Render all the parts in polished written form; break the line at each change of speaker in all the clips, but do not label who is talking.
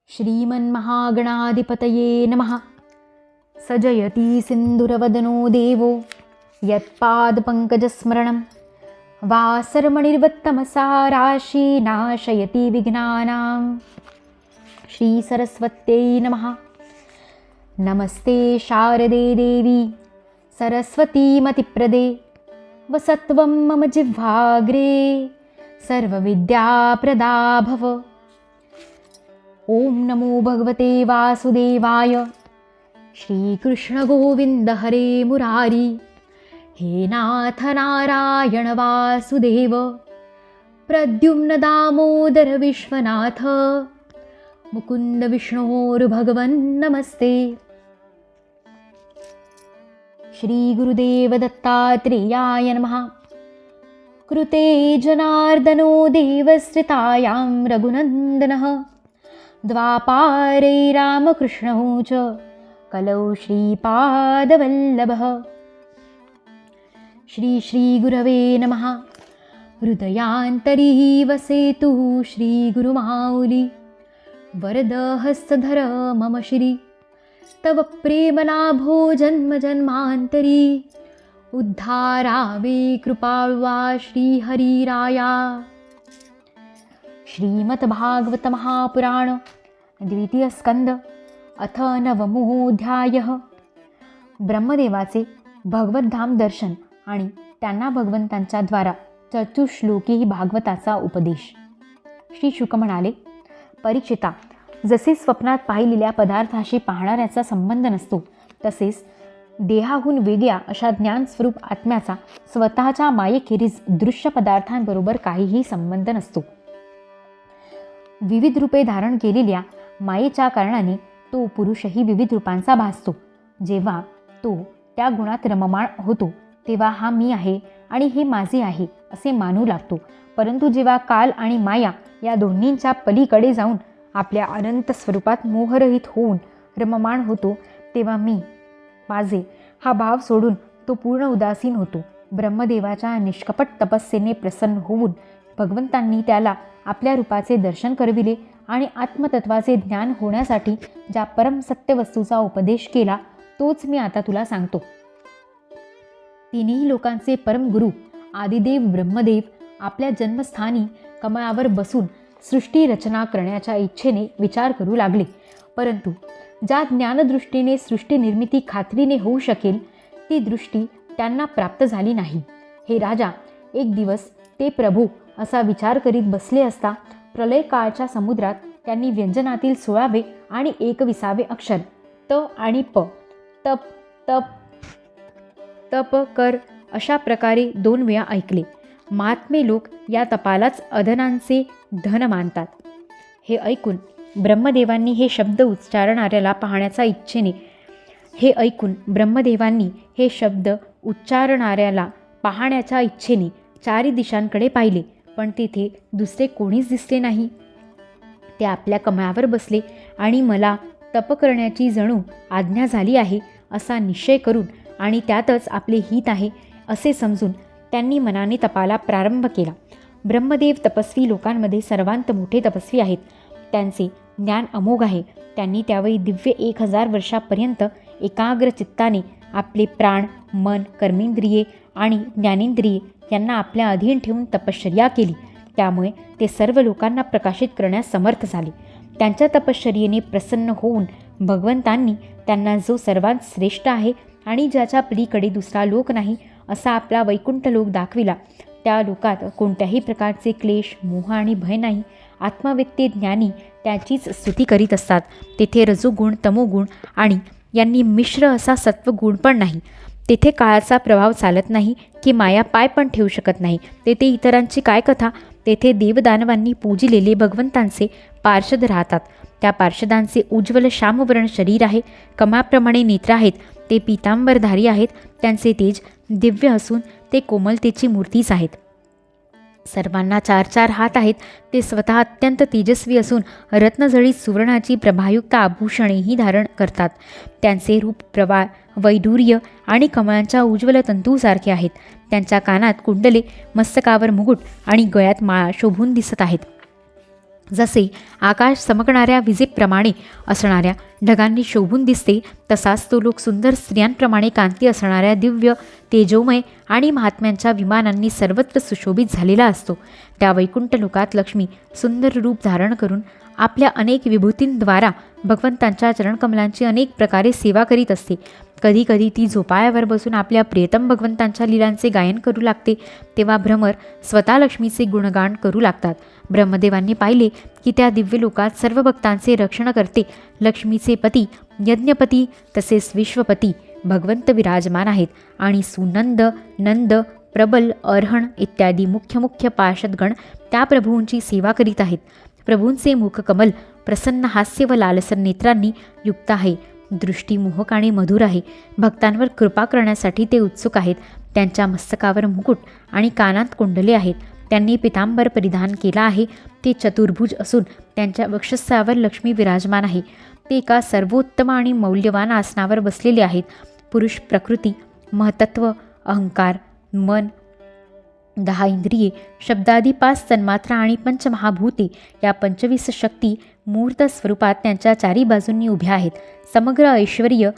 श्रीमन्महागणाधिपतये नमः। सजयति सिन्दूरवदनो देवो यत्पादपङ्कजस्मरणं वासरमणिर्वत्तमसा राशि नाशयति विघ्नानां। श्रीसरस्वत्यै नमः। नमस्ते शारदे देवी सरस्वतीमतिप्रदे वसत्वं मम जिह्वाग्रे सर्वविद्याप्रदा भव। ॐ नमो भगवते वासुदेवाय। श्रीकृष्ण गोविन्द हरे मुरारी। हे नाथ नारायण वासुदेव प्रद्युम्न दामोदर विश्वनाथ मुकुन्द विष्णोर्भगवन् नमस्ते। श्री गुरुदेव दत्तात्रेयाय नमः। कृते जनार्दनो देवश्रितायां रघुनन्दनः द्वापारे रामकृष्णौ च कलौ श्रीपादवल्लभः। श्री श्रीगुरवे नमः। हृदयान्तरी वसेतु श्रीगुरुमाऊली वरदहस्तधर मम श्री तव प्रेमलाभो जन्म जन्मान्तरी उद्धारावे कृपाळ्वा श्रीहरिराया। श्रीमद्भागवत महापुराण द्वितीय स्कंद अथ नवमोऽध्यायः। ब्रह्मदेवाचे भगवद्धाम दर्शन आणि त्यांना भगवंतांच्या द्वारा चतुश्लोकी भागवताचा उपदेश। श्री शुक म्हणाले, परीक्षिता, जसे स्वप्नात पाहिलेल्या पदार्थाशी पाहणाऱ्याचा संबंध नसतो, तसेच देहाहून वेगळ्या अशा ज्ञानस्वरूप आत्म्याचा स्वतःच्या मायेखेरीज दृश्य पदार्थांबरोबर काहीही संबंध नसतो। विविध रूपे धारण केलेल्या मायेच्या कारणाने तो पुरुषही विविध रूपांचा भासतो। जेव्हा तो त्या गुणात रममाण होतो तेव्हा हा मी आहे आणि हे माझे आहे असे मानू लागतो। परंतु जेव्हा काल आणि माया या दोन्हींच्या पलीकडे जाऊन आपल्या अनंत स्वरूपात मोहरहित होऊन रममाण होतो तेव्हा मी माझे हा भाव सोडून तो पूर्ण उदासीन होतो। ब्रह्मदेवाच्या निष्कपट तपस्येने प्रसन्न होऊन भगवंतांनी त्याला आपल्या रूपाचे दर्शन करविले आणि आत्मतत्वाचे ज्ञान होण्यासाठी ज्या परम सत्य वस्तूचा उपदेश केला तोच मी आता तुला सांगतो। तिन्ही लोकांचे परम गुरु आदिदेव ब्रह्मदेव आपल्या जन्मस्थानी कमळावर बसून सृष्टी रचना करण्याच्या इच्छेने विचार करू लागले, परंतु ज्या ज्ञानदृष्टीने सृष्टी निर्मिती खात्रीने होऊ शकेल ती दृष्टी त्यांना प्राप्त झाली नाही। हे राजा, एक दिवस ते प्रभू असा विचार करीत बसले असता प्रलय काळच्या समुद्रात त्यांनी व्यंजनातील 16वे आणि 21वे अक्षर त आणि प तप तप तप कर अशा प्रकारे 2 वेळा ऐकले। महात्मे लोक या तपालाच अधनांचे धन मानतात। हे ऐकून ब्रह्मदेवांनी हे शब्द उच्चारणाऱ्याला पाहण्याच्या इच्छेने 4 दिशांकडे पाहिले, पण तिथे दुसरे कोणीच दिसले नाही। ते आपल्या कमळावर बसले आणि मला तप करण्याची जणू आज्ञा झाली आहे असा निश्चय करून आणि त्यातच आपले हित आहे असे समजून त्यांनी मनाने तपाला प्रारंभ केला। ब्रह्मदेव तपस्वी लोकांमध्ये सर्वांत मोठे तपस्वी आहेत। त्यांचे ज्ञान अमोघ आहे। त्यांनी त्यावेळी दिव्य 1000 वर्षापर्यंत एकाग्र चित्ताने आपले प्राण, मन, कर्मेंद्रिये आणि ज्ञानेंद्रिये यांना आपल्या अधीन ठेवून तपश्चर्या केली। त्यामुळे ते सर्व लोकांना प्रकाशित करण्यास समर्थ झाले। त्यांच्या तपश्चर्येने प्रसन्न होऊन भगवंतांनी त्यांना जो सर्वात श्रेष्ठ आहे आणि ज्याच्या पलीकडे दुसरा लोक नाही असा आपला वैकुंठ लोक दाखविला। त्या लोकात कोणत्याही प्रकारचे क्लेश, मोह आणि भय नाही। आत्मव्यक्ती ज्ञानी त्याचीच स्तुती करीत असतात। तेथे रजोगुण, तमोगुण आणि यांनी मिश्र असा सत्वगुण पण नाही। तेथे काळाचा प्रभाव चालत नाही की माया पाय पण ठेवू शकत नाही। तेथे इतरांची काय कथा, तेथे देवदानवांनी पूजिलेले भगवंतांचे पार्षद राहतात। त्या पार्षदांचे उज्ज्वल श्यामवर्ण शरीर आहे, कमळाप्रमाणे नेत्र आहेत, ते पीतांबरधारी आहेत, त्यांचे तेज दिव्य असून ते कोमलतेची मूर्तीच आहेत। सर्वांना 4 हात आहेत, ते स्वतः अत्यंत तेजस्वी असून रत्नजळीत सुवर्णाची प्रभायुक्त आभूषणेही धारण करतात। त्यांचे रूप प्रवाळ, वैडूर्य आणि कमळांच्या उज्ज्वल तंतूसारखे आहेत। त्यांच्या कानात कुंडले, मस्तकावर मुकुट आणि गळ्यात माळा शोभून दिसत आहेत। जसे आकाश चमकणाऱ्या विजेप्रमाणे असणाऱ्या ढगांनी शोभून दिसते, तसाच तो लोक सुंदर स्त्रियांप्रमाणे कांती असणाऱ्या दिव्य, तेजोमय आणि महात्म्यांच्या विमानांनी सर्वत्र सुशोभित झालेला असतो. त्या वैकुंठ लोकात लक्ष्मी सुंदर रूप धारण करून आपल्या अनेक विभूतींद्वारा भगवंतांच्या चरणकमलांची अनेक प्रकारे सेवा करीत असते. कधी कधी ती झोपाळ्यावर बसून आपल्या प्रियतम भगवंतांच्या लीलांचे गायन करू लागते, तेव्हा भ्रमर स्वतः लक्ष्मीचे गुणगान करू लागतात. ब्रह्मदेवांनी पाहिले की त्या दिव्य लोकात सर्व भक्तांचे रक्षण करते लक्ष्मीचे पती यज्ञपती तसेच विश्वपती भगवंत विराजमान आहेत आणि सुनंद, नंद, प्रबल, अर्हण इत्यादी मुख्य पार्षदगण त्या प्रभूंची सेवा करीत आहेत. प्रभूंचे मुखकमल प्रसन्न हास्य व लालसर नेत्रांनी युक्त आहे. दृष्टी मोहक आणि मधुर आहे. भक्तांवर कृपा करण्यासाठी ते उत्सुक आहेत. त्यांच्या मस्तकावर मुकुट आणि कानात कुंडले आहेत. त्यांनी पितांबर परिधान केला आहे. ते चतुर्भुज असून त्यांच्या वक्षस्थळावर लक्ष्मी विराजमान आहे. ते एका सर्वोत्तम आणि मौल्यवान आसनावर बसलेले आहेत. पुरुष प्रकृती, महतत्व, अहंकार, मन, 10 इंद्रिये, शब्दादी 5 तन्मात्रा आणि पंचमहाभूते या 25 शक्ती मूर्त स्वरूपात त्यांच्या चारी बाजूंनी उभ्या आहेत. समग्र ऐश्वर्य,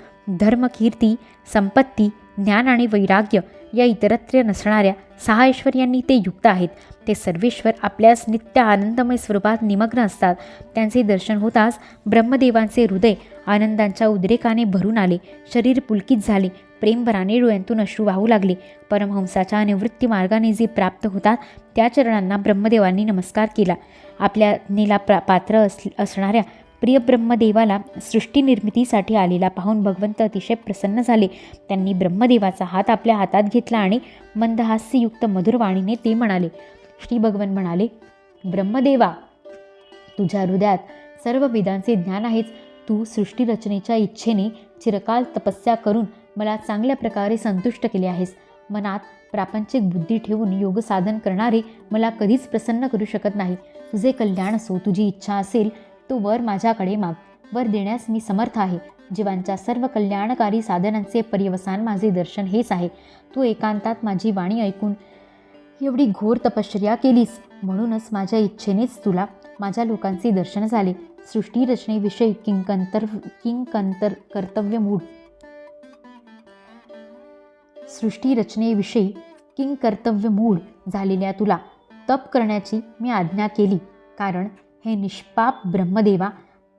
धर्म, कीर्ती, संपत्ती, ज्ञान आणि वैराग्य या इतरत्र नसणाऱ्या 6 ऐश्वर्यांनी ते युक्त आहेत. ते सर्वेश्वर आपल्यास नित्य आनंदमय स्वरूपात निमग्न असतात. त्यांचे दर्शन होताच ब्रह्मदेवांचे हृदय आनंदांच्या उद्रेकाने भरून आले. शरीर पुलकित झाले. प्रेमभराने डोळ्यांतून अश्रू वाहू लागले. परमहंसाच्या निवृत्ती मार्गाने जे प्राप्त होतात त्या चरणांना ब्रह्मदेवांनी नमस्कार केला. आपल्या आज्ञेला पात्र असणाऱ्या प्रिय ब्रह्मदेवाला सृष्टी निर्मितीसाठी आलेला पाहून भगवंत अतिशय प्रसन्न झाले. त्यांनी ब्रह्मदेवाचा हात आपल्या हातात घेतला आणि मंदहास्ययुक्त मधुर वाणीने ते म्हणाले. श्री भगवान म्हणाले, ब्रह्मदेवा, तुझ्या हृदयात सर्व वेदांचे ज्ञान आहेच. तू सृष्टी रचनेच्या इच्छेने चिरकाल तपस्या करून मला चांगल्या प्रकारे संतुष्ट केले आहेस. मनात प्रापंचिक बुद्धी ठेवून योग साधन करणारे मला कधीच प्रसन्न करू शकत नाही. तुझे कल्याण असो. तुझी इच्छा असेल तो वर माझ्याकडे माग. वर देण्यास मी समर्थ आहे. जीवांच्या सर्व कल्याणकारी साधनांचे पर्यवसान माझे दर्शन हेच आहे. तू एकांतात माझी वाणी ऐकून एवढी घोर तपश्चर्या केलीस, म्हणूनच माझ्या इच्छेनेच तुला माझ्या लोकांचे दर्शन झाले. सृष्टी रचनेविषयी कर्तव्यमूढ झालेल्या तुला तप करण्याची मी आज्ञा केली. कारण हे निष्पाप ब्रह्मदेवा,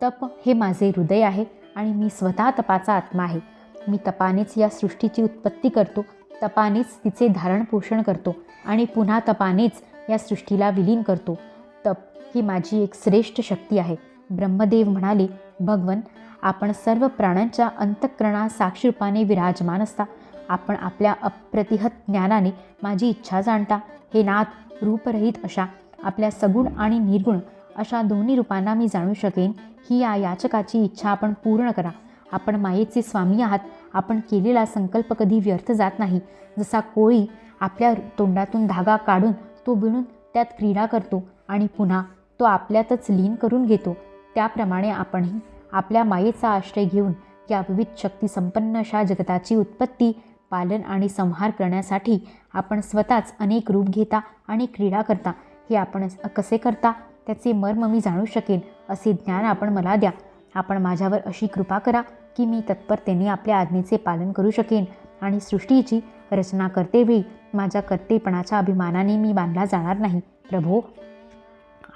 तप हे माझे हृदय आहे आणि मी स्वतः तपाचा आत्मा आहे. मी तपानेच या सृष्टीची उत्पत्ती करतो, तपानेच तिचे धारण पोषण करतो आणि पुन्हा तपानेच या सृष्टीला विलीन करतो. तप ही माझी एक श्रेष्ठ शक्ती आहे. ब्रह्मदेव म्हणाले, भगवन, आपण सर्व प्राण्यांच्या अंतःकरणात साक्षीरूपाने विराजमान असता. आपण आपल्या अप्रतिहत ज्ञानाने माझी इच्छा जाणता. हे नाथ, रूपरहित अशा आपल्या सगुण आणि निर्गुण अशा दोन्ही रूपांना मी जाणू शकेन, ही या याचकाची इच्छा आपण पूर्ण करा. आपण मायेचे स्वामी आहात. आपण केलेला संकल्प कधी व्यर्थ जात नाही. जसा कोळी आपल्या तोंडातून धागा काढून तो विणून त्यात क्रीडा करतो आणि पुन्हा तो आपल्यातच लीन करून घेतो, त्याप्रमाणे आपणही आपल्या मायेचा आश्रय घेऊन या विविध शक्ती संपन्न अशा जगताची उत्पत्ती, पालन आणि संहार करण्यासाठी आपण स्वतःच अनेक रूप घेता आणि क्रीडा करता. हे आपण कसे करता त्याचे मर्म मी जाणू शकेन, असे ज्ञान आपण मला द्या. आपण माझ्यावर अशी कृपा करा की मी तत्परतेने आपल्या आज्ञेचे पालन करू शकेन आणि सृष्टीची रचना करतेवेळी माझ्या कर्तेपणाच्या अभिमानाने मी बांधला जाणार नाही. प्रभो,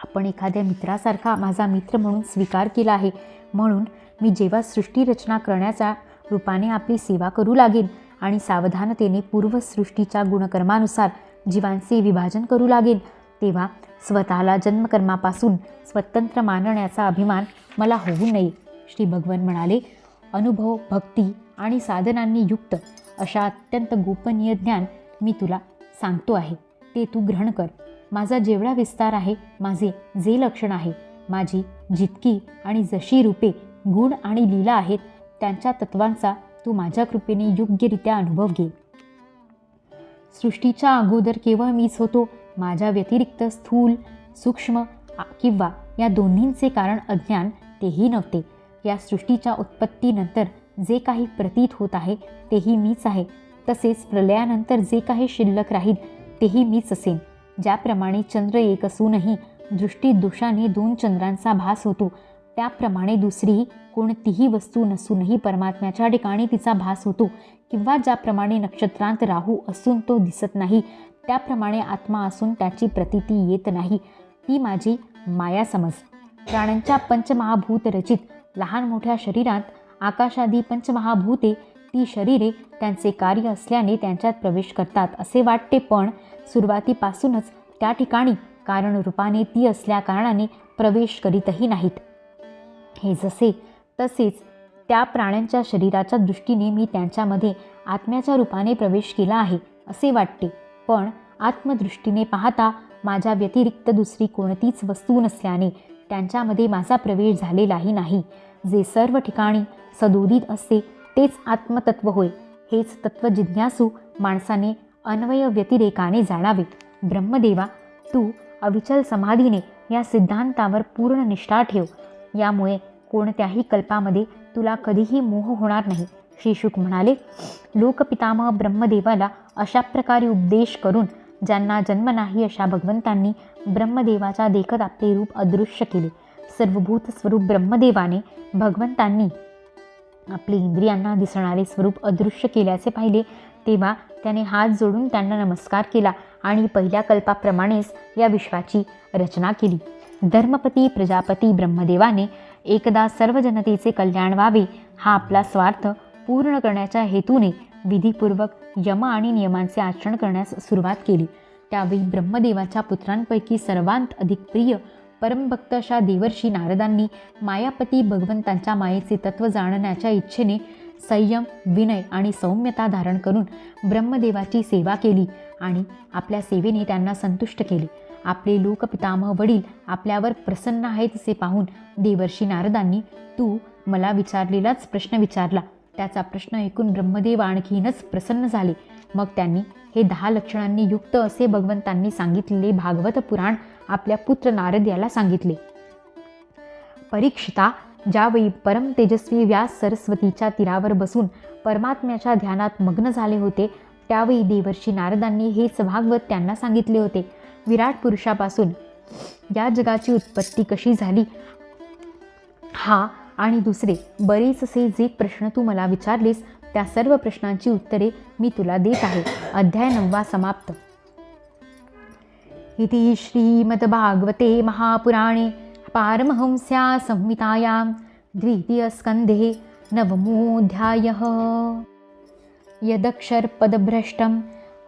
आपण एखाद्या मित्रासारखा माझा मित्र म्हणून स्वीकार केला आहे, म्हणून मी जेव्हा सृष्टी रचना करण्याच्या रूपाने आपली सेवा करू लागेन आणि सावधानतेने पूर्वसृष्टीच्या गुणकर्मानुसार जीवांचे विभाजन करू लागेन, तेव्हा स्वतःला जन्मकर्मापासून स्वतंत्र मानण्याचा अभिमान मला होऊ नये. श्री भगवान म्हणाले, अनुभव, भक्ती आणि साधनांनी युक्त अशा अत्यंत गोपनीय ज्ञान मी तुला सांगतो आहे, ते तू ग्रहण कर. माझा जेवढा विस्तार आहे, माझे जे लक्षण आहे, माझी जितकी आणि जशी रूपे, गुण आणि लीला आहेत, त्यांच्या तत्वांचा तू माझ्या कृपेने योग्यरित्या अनुभव घे. सृष्टीच्या अगोदर केवळ मीच होतो. माझ्या व्यतिरिक्त स्थूल, सूक्ष्म किंवा या दोन्हींचे कारण अज्ञान तेही नव्हते. या सृष्टीच्या उत्पत्तीनंतर जे काही प्रतीत होत आहे तेही मीच आहे. तसेच प्रलयानंतर जे काही शिल्लक राहील तेही मीच असेन. ज्याप्रमाणे चंद्र एक असूनही दृष्टी दोषाने 2 चंद्रांचा भास होतो, त्याप्रमाणे दुसरी कोणतीही वस्तू नसूनही परमात्म्याच्या ठिकाणी तिचा भास होतो, किंवा ज्याप्रमाणे नक्षत्रांत राहू असून तो दिसत नाही, त्याप्रमाणे आत्मा असून त्याची प्रतीती येत नाही, ती माझी माया समज. प्राण्यांच्या पंचमहाभूत रचित लहान मोठ्या शरीरात आकाशादी पंचमहाभूते, ती शरीरे त्यांचे कार्य असल्याने त्यांच्यात प्रवेश करतात असे वाटते, पण सुरुवातीपासूनच त्या ठिकाणी कारण रूपाने ती असल्या कारणाने प्रवेश करीतही नाहीत. हे जसे तसेच त्या प्राण्यांच्या शरीराच्या दृष्टीने मी त्यांच्यामध्ये आत्म्याच्या रूपाने प्रवेश केला आहे असे वाटते, पण आत्मदृष्टीने पाहता माझ्या व्यतिरिक्त दुसरी कोणतीच वस्तू नसल्याने त्यांच्यामध्ये माझा प्रवेश झालेलाही नाही. जे सर्व ठिकाणी सदोदित असते तेच आत्मतत्व होय. हेच तत्व जिज्ञासू माणसाने अन्वय व्यतिरेकाने जाणावे. ब्रह्मदेवा, तू अविचल समाधीने या सिद्धांतावर पूर्ण निष्ठा ठेव. यामुळे कोणत्याही कल्पामध्ये तुला कधीही मोह होणार नाही. श्री शुक म्हणाले, लोकपितामह ब्रह्मदेवाला अशा प्रकारे उपदेश करून ज्यांना जन्म नाही अशा भगवंतांनी ब्रह्मदेवाच्या देखत आपले रूप अदृश्य केले. सर्वभूत स्वरूप ब्रह्मदेवाने भगवंतांनी आपले इंद्रियांना दिसणारे स्वरूप अदृश्य केल्याचे पाहिले, तेव्हा त्याने हात जोडून त्यांना नमस्कार केला आणि पहिल्या कल्पाप्रमाणेच या विश्वाची रचना केली. धर्मपती प्रजापती ब्रह्मदेवाने एकदा सर्व जनतेचे कल्याण व्हावे हा आपला स्वार्थ पूर्ण करण्याच्या हेतूने विधीपूर्वक यम आणि नियमांचे आचरण करण्यास सुरुवात केली. त्यावेळी ब्रह्मदेवाच्या पुत्रांपैकी सर्वांत अधिक प्रिय परमभक्त अशा देवर्षी नारदांनी मायापती भगवंतांच्या मायेचे तत्व जाणण्याच्या इच्छेने संयम, विनय आणि सौम्यता धारण करून ब्रह्मदेवाची सेवा केली आणि आपल्या सेवेने त्यांना संतुष्ट केले. आपले लोकपितामह वडील आपल्यावर प्रसन्न आहेत असे पाहून देवर्षी नारदांनी तू मला विचारलेलाच प्रश्न विचारला. त्याचा प्रश्न ऐकून ब्रह्मदेव आणखीनच प्रसन्न झाले. मग त्यांनी हे 10 लक्षणांनी युक्त असे भगवंतांनी सांगितलेले भागवत पुराण आपल्या पुत्र नारद याला सांगितले. परीक्षिता, ज्यावेळी परम तेजस्वी व्यास सरस्वतीच्या तीरावर बसून परमात्म्याच्या ध्यानात मग्न झाले होते, त्यावेळी देवर्षी नारदांनी हेच भागवत त्यांना सांगितले होते. विराट पुरुषापासून या जगाची उत्पत्ती कशी झाली हा आणि दुसरे बरेच असे जे प्रश्न तू मला विचारलेस त्या सर्व प्रश्नांची उत्तरे मी तुला देत आहे. अध्याय 9 समाप्त. इति श्रीमद्भागवते महापुराणे पारमहंस्या संहितायां द्वितीयस्कन्धे 9मोऽध्यायः. यदक्षरपदभ्रष्टं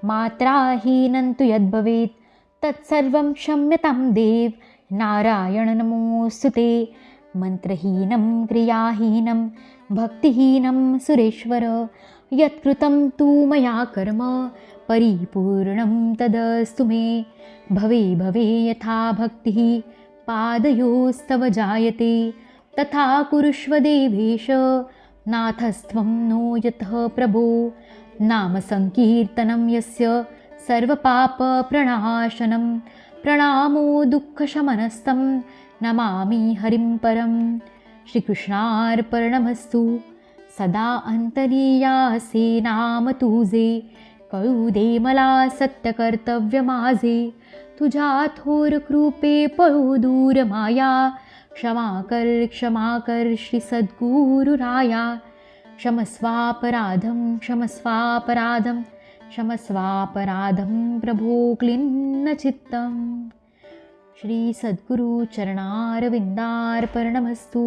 मात्राहीनं तु यद्भवेत् तत्सर्वं क्षम्यतां देव नारायण नमोऽस्तुते. मंत्रहीनं क्रियाहीनं भक्तिहीनं सुरेश्वर यत्कृतं तु मया कर्म परिपूर्णं तदस्तु मे. भवे भवे यथा भक्तिः पादयोस्तव जायते तथा कुरुष्व देवेश नाथस्त्वं नो यतः प्रभो. नाम संकीर्तनं यस्य सर्वपापप्रणाशनं प्रणामो दुःखशमनस्तं नमामि हरिं परं. श्रीकृष्णार्पणमस्तु. सदा अंतर्यासे नाम तुझे कळू दे मला सत्य कर्तव्य माझे. तुझ्या थोर कृपे पळू दूर माया क्षमा कर श्री सद्गुरुराया. क्षमस्वापराधं क्षमस्वापराधं क्षमस्वापराधं प्रभो क्लिन्न चित्तं. श्री सद्गुरु चरणारविंदार्पणमस्तु.